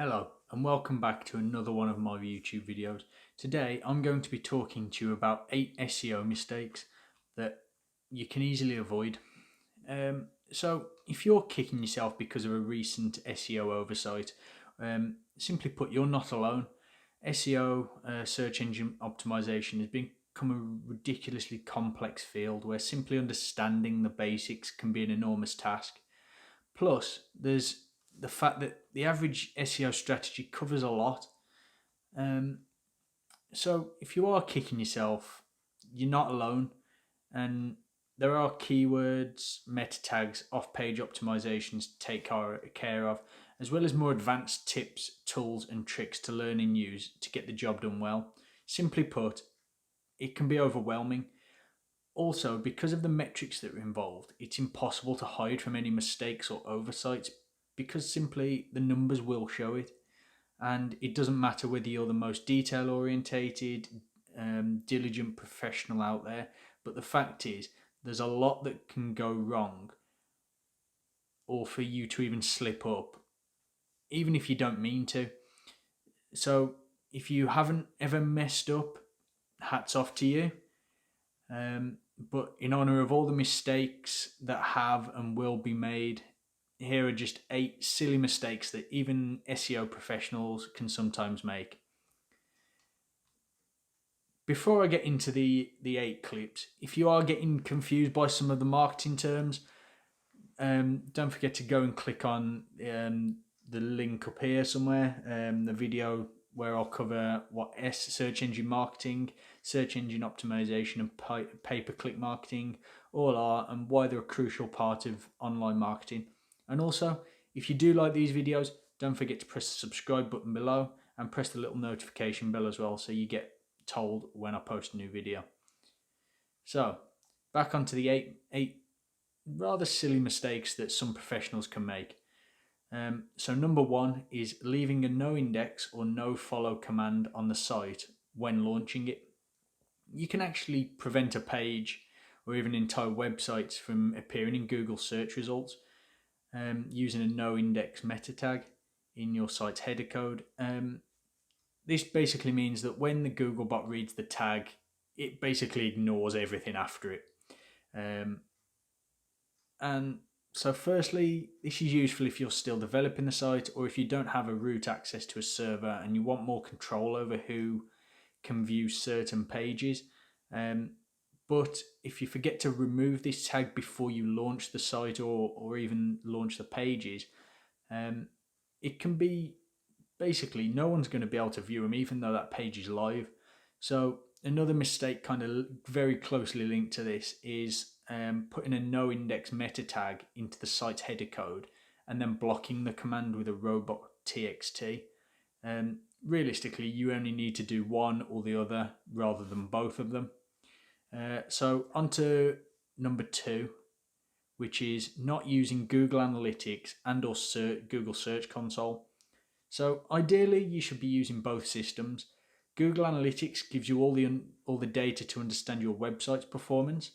Hello and welcome back to another one of my YouTube videos. Today I'm going to be talking to you about 8 SEO mistakes that you can easily avoid. So if you're kicking yourself because of a recent SEO oversight, simply put, you're not alone. SEO, search engine optimization, has become a ridiculously complex field where simply understanding the basics can be an enormous task. Plus, there's the fact that the average SEO strategy covers a lot. Um, so if you are kicking yourself, you're not alone. And there are keywords, meta tags, off page optimizations to take care of, as well as more advanced tips, tools, and tricks to learn and use to get the job done well. Simply put, it can be overwhelming. Also, because of the metrics that are involved, it's impossible to hide from any mistakes or oversights because simply the numbers will show it. And it doesn't matter whether you're the most detail orientated, diligent professional out there, but the fact is, there's a lot that can go wrong or for you to even slip up, even if you don't mean to. So, if you haven't ever messed up, hats off to you. But in honor of all the mistakes that have and will be made, here are just 8 silly mistakes that even SEO professionals can sometimes make. Before I get into the 8 clips, if you are getting confused by some of the marketing terms, don't forget to go and click on the link up here somewhere, the video where I'll cover what search engine marketing, search engine optimization, and pay-per-click marketing all are, and why they're a crucial part of online marketing. And also, if you do like these videos, don't forget to press the subscribe button below and press the little notification bell as well, so you get told when I post a new video. So, back onto the eight rather silly mistakes that some professionals can make. So number 1 is leaving a no index or no follow command on the site when launching it. You can actually prevent a page or even entire websites from appearing in Google search results using a no index meta tag in your site's header code. This basically means that when the Googlebot reads the tag, it basically ignores everything after it. And so firstly, this is useful if you're still developing the site or if you don't have a root access to a server and you want more control over who can view certain pages. But if you forget to remove this tag before you launch the site or even launch the pages, it can be basically no one's going to be able to view them even though that page is live. So another mistake kind of very closely linked to this is putting a no index meta tag into the site's header code and then blocking the command with a robot.txt. Realistically, you only need to do one or the other rather than both of them. So on to number 2, which is not using Google Analytics and or Google Search Console. So ideally, you should be using both systems. Google Analytics gives you all the data to understand your website's performance.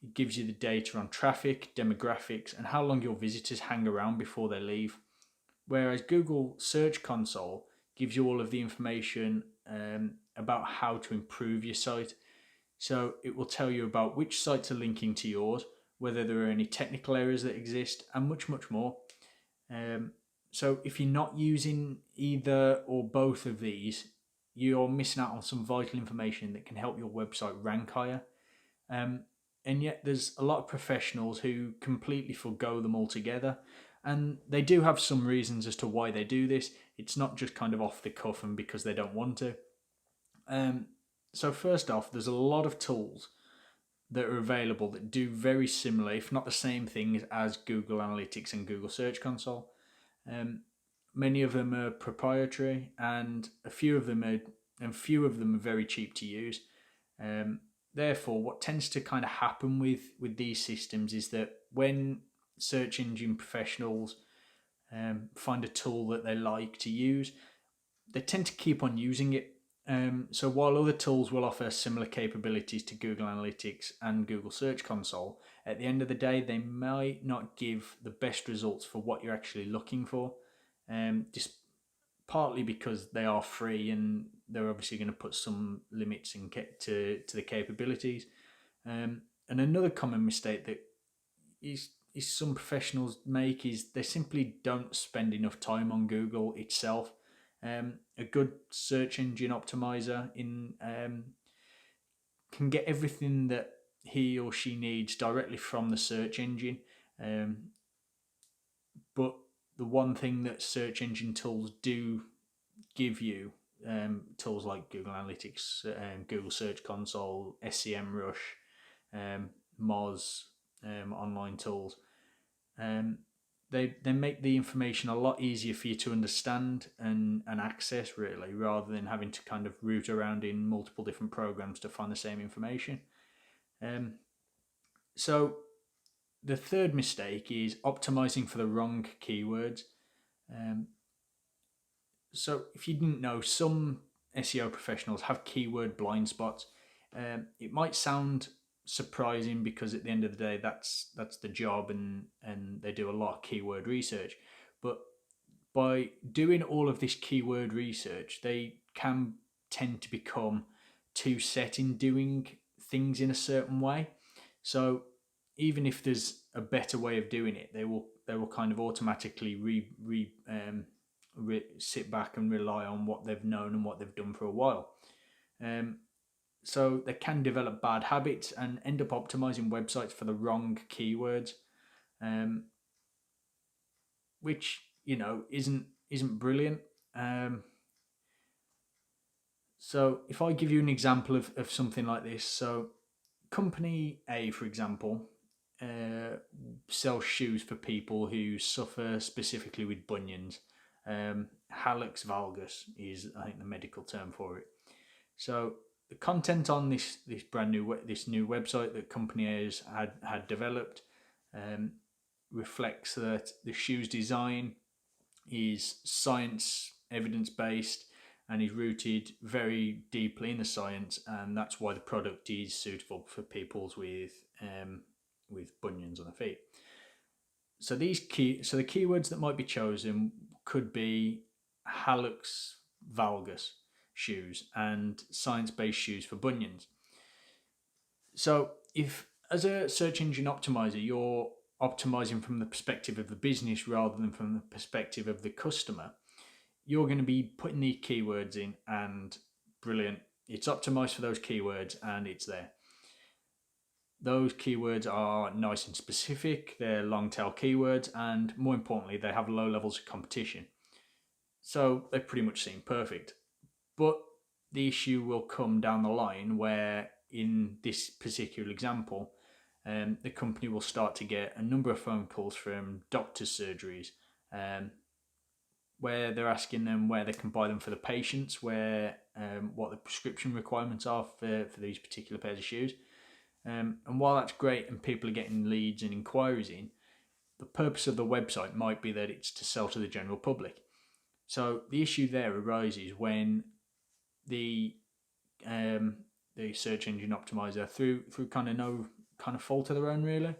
It gives you the data on traffic, demographics, and how long your visitors hang around before they leave. Whereas Google Search Console gives you all of the information about how to improve your site. So it will tell you about which sites are linking to yours, whether there are any technical errors that exist, and much, much more. So if you're not using either or both of these, you're missing out on some vital information that can help your website rank higher. And yet there's a lot of professionals who completely forgo them altogether. And they do have some reasons as to why they do this. It's not just kind of off the cuff and because they don't want to. So first off, there's a lot of tools that are available that do very similar, if not the same things as Google Analytics and Google Search Console. Many of them are proprietary, and a few of them are very cheap to use. Therefore, what tends to kind of happen with these systems is that when search engine professionals find a tool that they like to use, they tend to keep on using it. So while other tools will offer similar capabilities to Google Analytics and Google Search Console, at the end of the day, they might not give the best results for what you're actually looking for. Just partly because they are free and they're obviously going to put some limits to the capabilities. And another common mistake that is some professionals make is they simply don't spend enough time on Google itself. A good search engine optimizer can get everything that he or she needs directly from the search engine. Um, but the one thing that search engine tools do give you, tools like Google Analytics, Google Search Console, SEMrush, Moz, online tools, um, they make the information a lot easier for you to understand and access, really, rather than having to kind of root around in multiple different programs to find the same information. Um, so the third mistake is optimizing for the wrong keywords. Um, so if you didn't know, some SEO professionals have keyword blind spots. It might sound surprising because at the end of the day, that's the job, and they do a lot of keyword research. But by doing all of this keyword research, they can tend to become too set in doing things in a certain way. So even if there's a better way of doing it, they will kind of automatically sit back and rely on what they've known and what they've done for a while. Um, so they can develop bad habits and end up optimizing websites for the wrong keywords, um, which isn't brilliant. So if I give you an example of something like this, so company A, for example, sells shoes for people who suffer specifically with bunions. Hallux valgus is, I think, the medical term for it. So the content on this brand new this new website that company A had developed reflects that the shoe's design is science evidence based and is rooted very deeply in the science, and that's why the product is suitable for people with bunions on the feet. So the keywords that might be chosen could be hallux valgus shoes and science-based shoes for bunions. So if, as a search engine optimizer, you're optimizing from the perspective of the business rather than from the perspective of the customer, you're going to be putting the keywords in, and brilliant, it's optimized for those keywords and it's there. Those keywords are nice and specific, they're long tail keywords, and more importantly, they have low levels of competition. So they pretty much seem perfect. But the issue will come down the line where, in this particular example, the company will start to get a number of phone calls from doctors' surgeries, where they're asking them where they can buy them for the patients, what the prescription requirements are for these particular pairs of shoes. And while that's great and people are getting leads and inquiries in, the purpose of the website might be that it's to sell to the general public. So the issue there arises when the search engine optimizer, through no fault of their own really,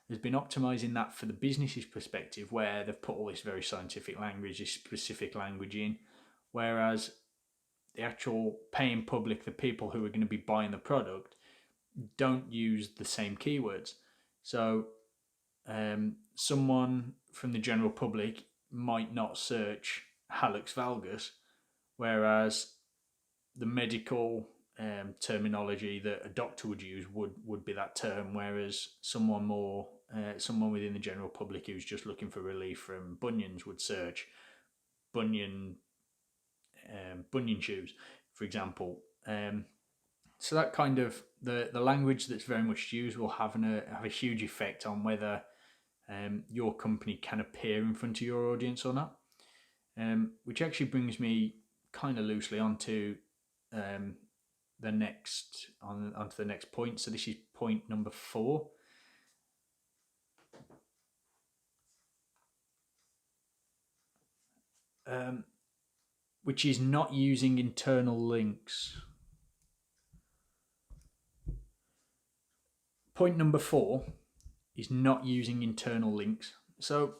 has been optimizing that for the business's perspective, where they've put all this very scientific language, this specific language in, whereas the actual paying public, the people who are going to be buying the product, don't use the same keywords. So someone from the general public might not search hallux valgus, whereas the medical terminology that a doctor would use would be that term, whereas someone within the general public who's just looking for relief from bunions would search bunion shoes, for example. So that kind of the language that's very much used will have a huge effect on whether your company can appear in front of your audience or not. Which actually brings me kind of loosely onto onto the next point. So this is point number 4. Which is not using internal links. Point number 4 is not using internal links. So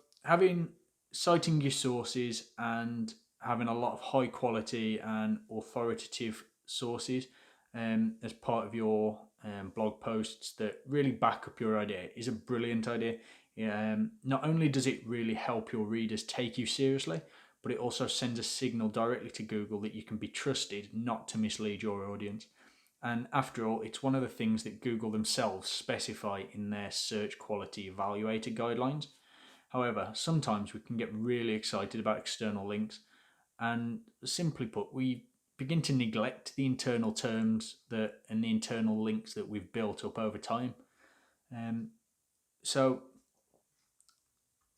citing your sources and having a lot of high quality and authoritative sources as part of your blog posts that really back up your idea is a brilliant idea. Not only does it really help your readers take you seriously, but it also sends a signal directly to Google that you can be trusted not to mislead your audience. And after all, it's one of the things that Google themselves specify in their search quality evaluator guidelines. However, sometimes we can get really excited about external links, and simply put, we begin to neglect the internal terms and the internal links that we've built up over time. So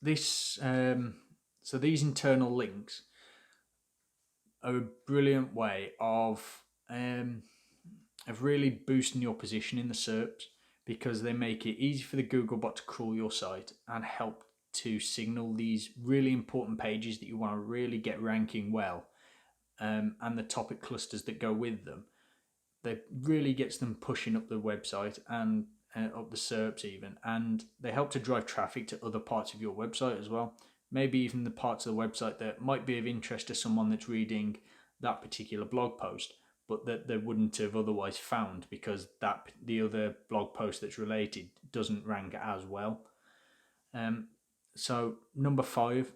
these internal links are a brilliant way of really boosting your position in the SERPs, because they make it easy for the Google bot to crawl your site and help to signal these really important pages that you want to really get ranking well, and the topic clusters that go with them. They really gets them pushing up the website and up the SERPs even, and they help to drive traffic to other parts of your website as well. Maybe even the parts of the website that might be of interest to someone that's reading that particular blog post, but that they wouldn't have otherwise found because the other blog post that's related doesn't rank as well. So number 5,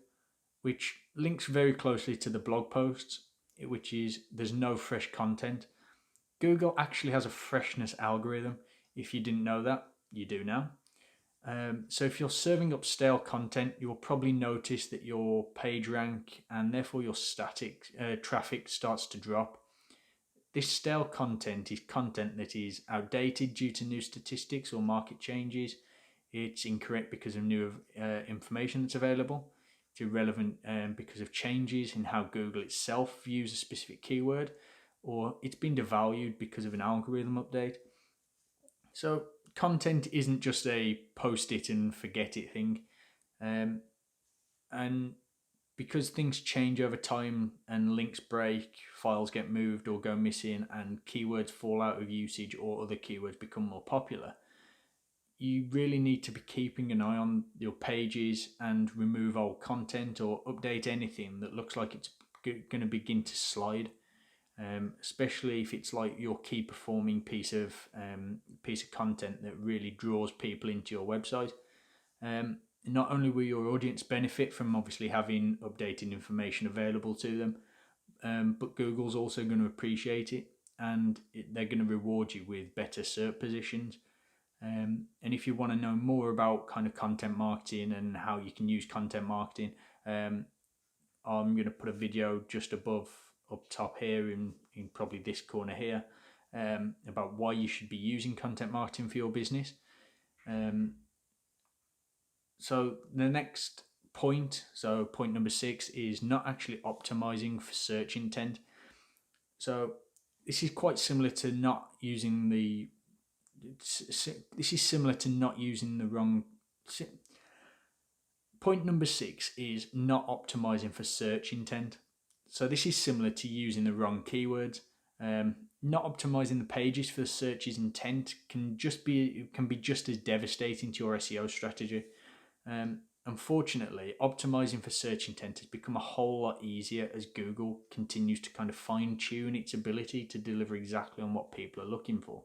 which links very closely to the blog posts, which is there's no fresh content. Google actually has a freshness algorithm. If you didn't know that, you do now. So if you're serving up stale content, you'll probably notice that your page rank and therefore your static traffic starts to drop. This stale content is content that is outdated due to new statistics or market changes. It's incorrect because of new information that's available. It's irrelevant because of changes in how Google itself views a specific keyword, or it's been devalued because of an algorithm update. So content isn't just a post it and forget it thing. And because things change over time and links break, files get moved or go missing, and keywords fall out of usage or other keywords become more popular, you really need to be keeping an eye on your pages and remove old content or update anything that looks like it's going to begin to slide. Especially if it's like your key performing piece of content that really draws people into your website. Not only will your audience benefit from obviously having updated information available to them, but Google's also going to appreciate it, and they're going to reward you with better SERP positions. And if you want to know more about kind of content marketing and how you can use content marketing, I'm going to put a video just up top here in probably this corner here, about why you should be using content marketing for your business. So the next point, so point number 6, is not actually optimizing for search intent. So this is quite similar to not using the wrong. Point number 6 is not optimizing for search intent. So this is similar to using the wrong keywords. Not optimizing the pages for the search's intent can be just as devastating to your SEO strategy. Unfortunately, optimizing for search intent has become a whole lot easier as Google continues to kind of fine-tune its ability to deliver exactly on what people are looking for.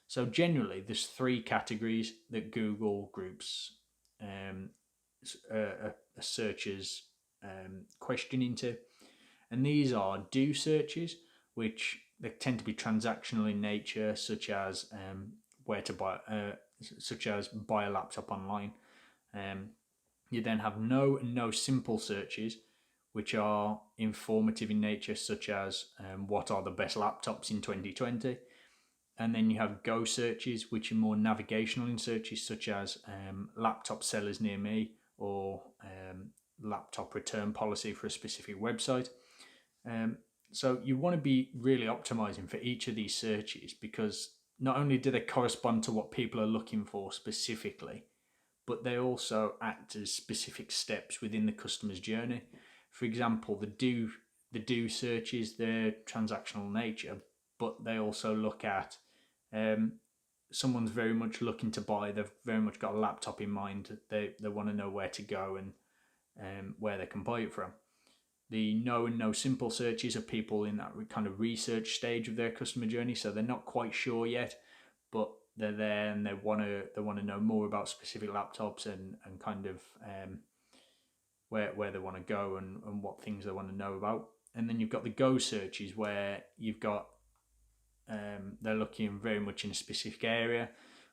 So generally, there's 3 categories that Google groups a searcher's question into, and these are do searches, which they tend to be transactional in nature, such as buy a laptop online. You then have no and no simple searches, which are informative in nature, such as what are the best laptops in 2020. And then you have go searches, which are more navigational in searches, such as laptop sellers near me, or laptop return policy for a specific website. So you want to be really optimizing for each of these searches, because not only do they correspond to what people are looking for specifically, but they also act as specific steps within the customer's journey. For example, the do searches, they're transactional nature, but they also look at someone's very much looking to buy. They've very much got a laptop in mind. They want to know where to go and where they can buy it from. The no and no simple searches are people in that kind of research stage of their customer journey, so they're not quite sure yet, but they're there and they want to know more about specific laptops and kind of where they want to go and what things they want to know about. And then you've got the go searches where you've got they're looking very much in a specific area,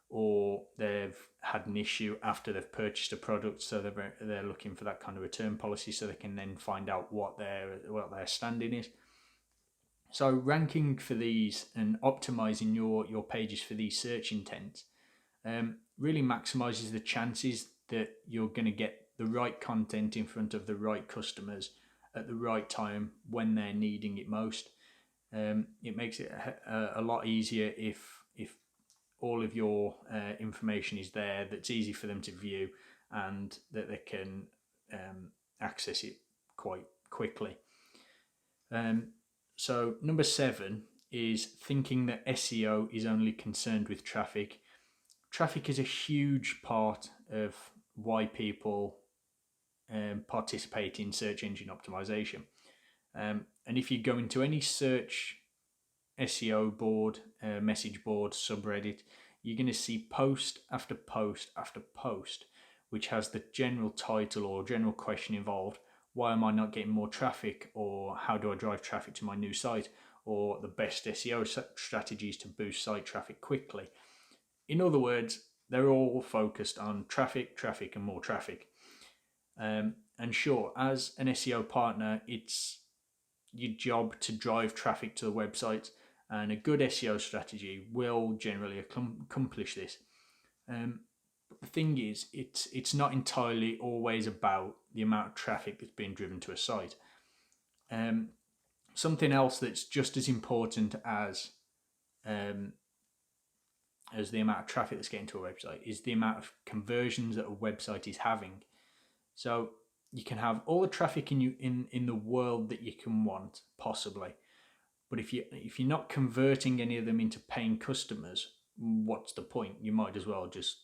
or they've had an issue after they've purchased a product, so they're looking for that kind of return policy, so they can then find out what their standing is. So ranking for these and optimizing your pages for these search intents really maximizes the chances that you're going to get the right content in front of the right customers at the right time when they're needing it most. It makes it a lot easier if all of your information is there, that's easy for them to view, and that they can access it quite quickly. So number 7 is thinking that SEO is only concerned with traffic. Traffic is a huge part of why people participate in search engine optimization. And if you go into any search SEO board, message board, subreddit, you're going to see post after post after post, which has the general title or general question involved. Why am I not getting more traffic? Or how do I drive traffic to my new site? Or the best SEO strategies to boost site traffic quickly. In other words, they're all focused on traffic, and more traffic. And sure, as an SEO partner, it's your job to drive traffic to the website, and a good SEO strategy will generally accomplish this. But the thing is, it's not entirely always about the amount of traffic that's being driven to a site. Something else that's just as important as the amount of traffic that's getting to a website is the amount of conversions that a website is having. So you can have all the traffic in the world that you can want, possibly, but if you're not converting any of them into paying customers, what's the point? You might as well just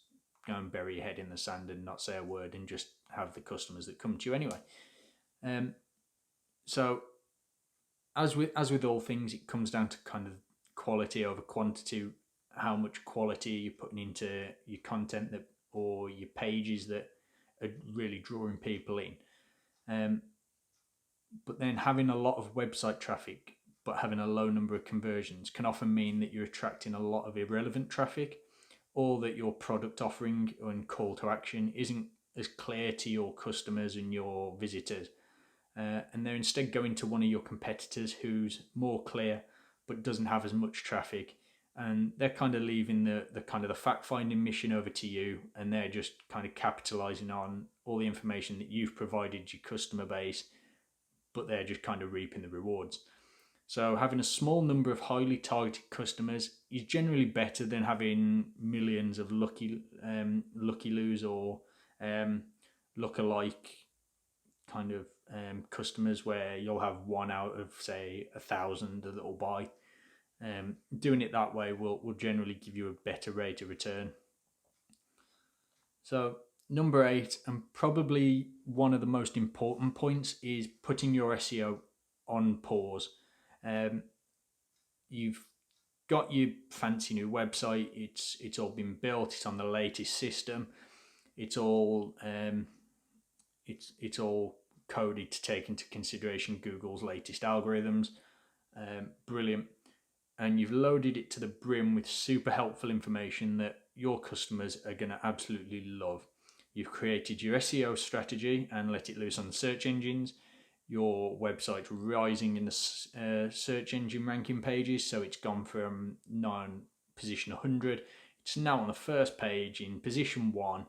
go and bury your head in the sand and not say a word, and just have the customers that come to you anyway. So as with all things, it comes down to kind of quality over quantity. How much quality you're putting into your content or your pages that are really drawing people in. But then having a lot of website traffic but having a low number of conversions can often mean that you're attracting a lot of irrelevant traffic, or that your product offering and call to action isn't as clear to your customers and your visitors. And they're instead going to one of your competitors who's more clear but doesn't have as much traffic, and they're kind of leaving the kind of the fact-finding mission over to you, and they're just kind of capitalizing on all the information that you've provided your customer base, but they're just kind of reaping the rewards. So having a small number of highly targeted customers is generally better than having millions of lucky loos or look-alike kind of customers, where you'll have one out of, say, 1,000 that will buy. Doing it that way will generally give you a better rate of return. So number 8, and probably one of the most important points, is putting your SEO on pause. You've got your fancy new website. It's all been built. It's on the latest system. It's all it's all coded to take into consideration Google's latest algorithms. Brilliant. And you've loaded it to the brim with super helpful information that your customers are going to absolutely love. You've created your SEO strategy and let it loose on the search engines. Your website's rising in the search engine ranking pages, so it's gone from position 100. It's now on the first page in position 1.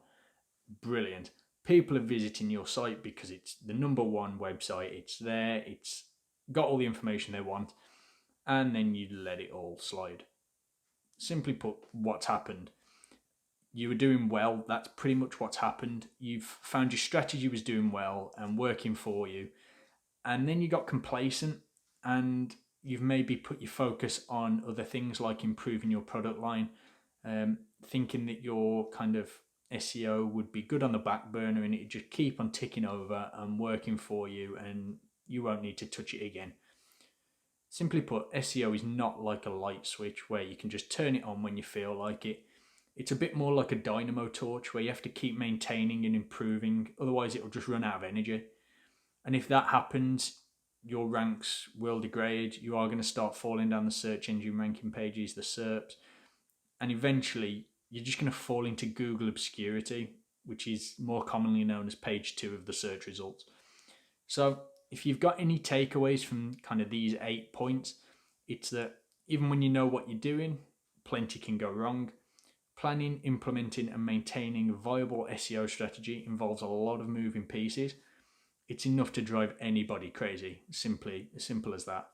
Brilliant. People are visiting your site because it's the number 1 website. It's there. It's got all the information they want. And then you let it all slide. Simply put, what's happened? You were doing well. That's pretty much what's happened. You've found your strategy was doing well and working for you. And then you got complacent, and you've maybe put your focus on other things like improving your product line, thinking that your kind of SEO would be good on the back burner and it just keep on ticking over and working for you, and you won't need to touch it again. Simply put, SEO is not like a light switch where you can just turn it on when you feel like it. It's a bit more like a dynamo torch where you have to keep maintaining and improving, otherwise it'll just run out of energy. And if that happens, your ranks will degrade. You are going to start falling down the search engine ranking pages, the SERPs, and eventually you're just going to fall into Google obscurity, which is more commonly known as page 2 of the search results. So if you've got any takeaways from kind of these 8 points, it's that even when you know what you're doing, plenty can go wrong. Planning, implementing, and maintaining a viable SEO strategy involves a lot of moving pieces. It's enough to drive anybody crazy, as simple as that.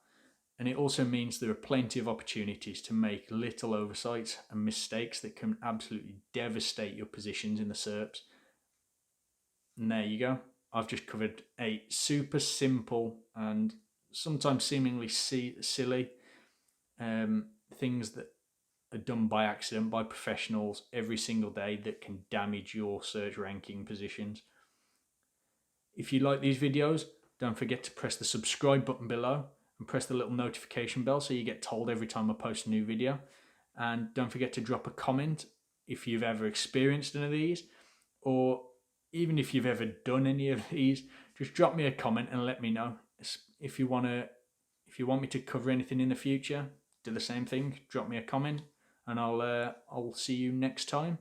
And it also means there are plenty of opportunities to make little oversights and mistakes that can absolutely devastate your positions in the SERPs. And there you go. I've just covered 8 super simple and sometimes seemingly silly things that are done by accident by professionals every single day that can damage your search ranking positions. If you like these videos, don't forget to press the subscribe button below and press the little notification bell so you get told every time I post a new video. And don't forget to drop a comment if you've ever experienced any of these, or even if you've ever done any of these, just drop me a comment and let me know. If you want me to cover anything in the future, do the same thing. Drop me a comment, and I'll see you next time.